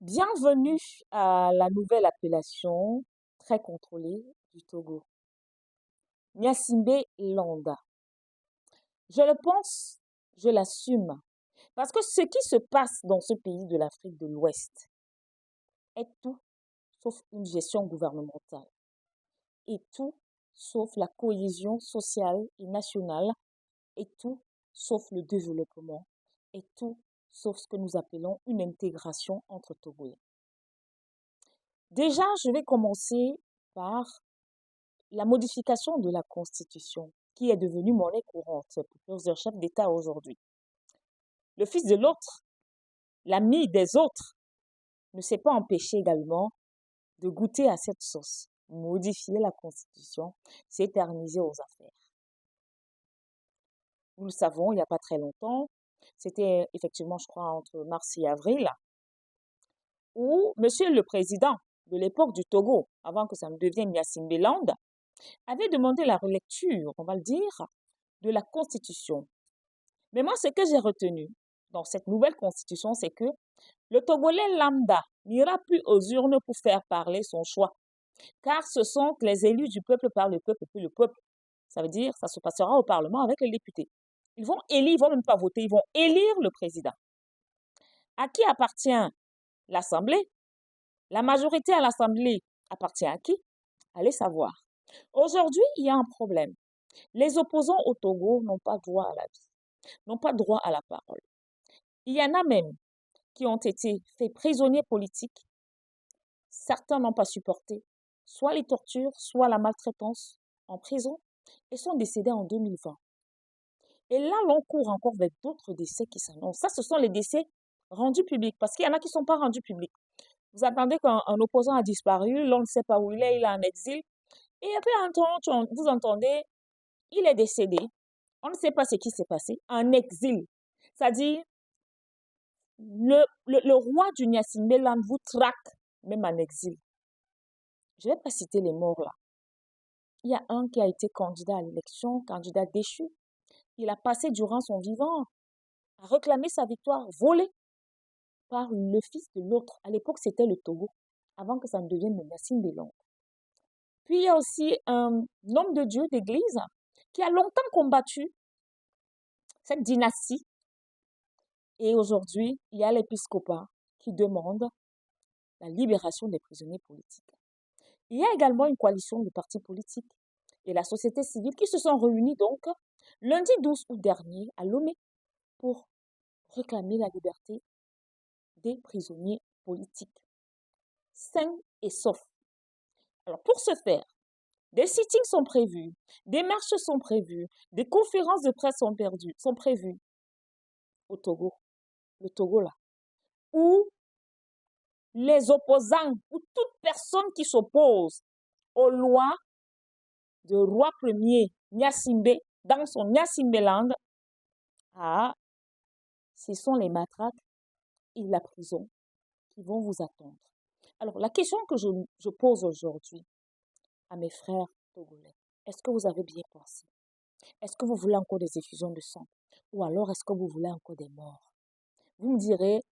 Bienvenue à la nouvelle appellation très contrôlée du Togo, Gnassingbé Landa. Je le pense, je l'assume, parce que ce qui se passe dans ce pays de l'Afrique de l'Ouest est tout sauf une gestion gouvernementale et tout sauf la cohésion sociale et nationale et tout sauf le développement et tout sauf ce que nous appelons une intégration entre Togoïens. Déjà, je vais commencer par la modification de la Constitution, qui est devenue monnaie courante pour plusieurs chefs d'État aujourd'hui. Le fils de l'autre, l'ami des autres, ne s'est pas empêché également de goûter à cette sauce. Modifier la Constitution, s'éterniser aux affaires. Nous le savons, il n'y a pas très longtemps, c'était effectivement, je crois, entre mars et avril, où Monsieur le Président de l'époque du Togo, avant que ça ne devienne Gnassingbé Land, avait demandé la relecture, on va le dire, de la Constitution. Mais moi, ce que j'ai retenu dans cette nouvelle Constitution, c'est que le Togolais lambda n'ira plus aux urnes pour faire parler son choix, car ce sont les élus du peuple par le peuple, puis le peuple. Ça veut dire, ça se passera au Parlement avec les députés. Ils vont élire, ils vont même pas voter, ils vont élire le président. À qui appartient l'Assemblée? La majorité à l'Assemblée appartient à qui? Allez savoir. Aujourd'hui, il y a un problème. Les opposants au Togo n'ont pas droit à la vie, n'ont pas droit à la parole. Il y en a même qui ont été faits prisonniers politiques. Certains n'ont pas supporté soit les tortures, soit la maltraitance en prison et sont décédés en 2020. Et là, l'on court encore vers d'autres décès qui s'annoncent. Ça, ce sont les décès rendus publics, parce qu'il y en a qui ne sont pas rendus publics. Vous attendez qu'un opposant a disparu, l'on ne sait pas où il est en exil. Et après, vous entendez, il est décédé. On ne sait pas ce qui s'est passé en exil. C'est-à-dire, le roi du Gnassingbé Land vous traque, même en exil. Je ne vais pas citer les morts là. Il y a un qui a été candidat à l'élection, candidat déchu. Il a passé durant son vivant à réclamer sa victoire volée par le fils de l'autre. À l'époque, c'était le Togo, avant que ça ne devienne le Gnassingbé Land. Puis il y a aussi un homme de Dieu d'église qui a longtemps combattu cette dynastie. Et aujourd'hui, il y a l'épiscopat qui demande la libération des prisonniers politiques. Il y a également une coalition de partis politiques et la société civile qui se sont réunis donc lundi 12 août dernier à Lomé pour réclamer la liberté des prisonniers politiques, sains et saufs. Alors pour ce faire, des sittings sont prévus, des marches sont prévues, des conférences de presse sont prévues au Togo, le Togo là, où les opposants ou toute personne qui s'oppose aux lois de roi premier Gnassingbé dans son Gnassingbé Land, ce sont les matraques et la prison qui vont vous attendre. Alors, la question que je pose aujourd'hui à mes frères togolais, est-ce que vous avez bien pensé? Est-ce que vous voulez encore des effusions de sang? Ou alors, est-ce que vous voulez encore des morts? Vous me direz,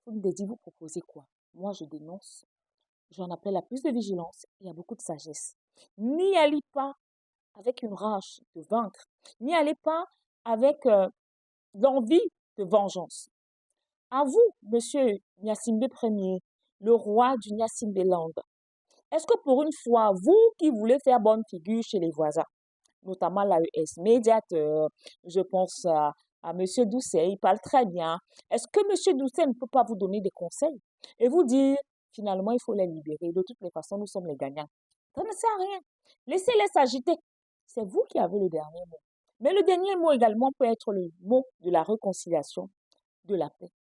vous proposez quoi? Moi, je dénonce. J'en appelle à plus de vigilance et à beaucoup de sagesse. N'y allez pas avec une rage de vaincre. N'y allez pas avec l'envie de vengeance. À vous, monsieur Gnassingbé Ier, le roi du Gnassingbé Land, est-ce que pour une fois, vous qui voulez faire bonne figure chez les voisins, notamment l'AES médiateur, je pense à monsieur Doucet, il parle très bien, est-ce que monsieur Doucet ne peut pas vous donner des conseils et vous dire, finalement, il faut les libérer, de toutes les façons, nous sommes les gagnants? Ça ne sert à rien. Laissez-les s'agiter. C'est vous qui avez le dernier mot. Mais le dernier mot également peut être le mot de la réconciliation, de la paix.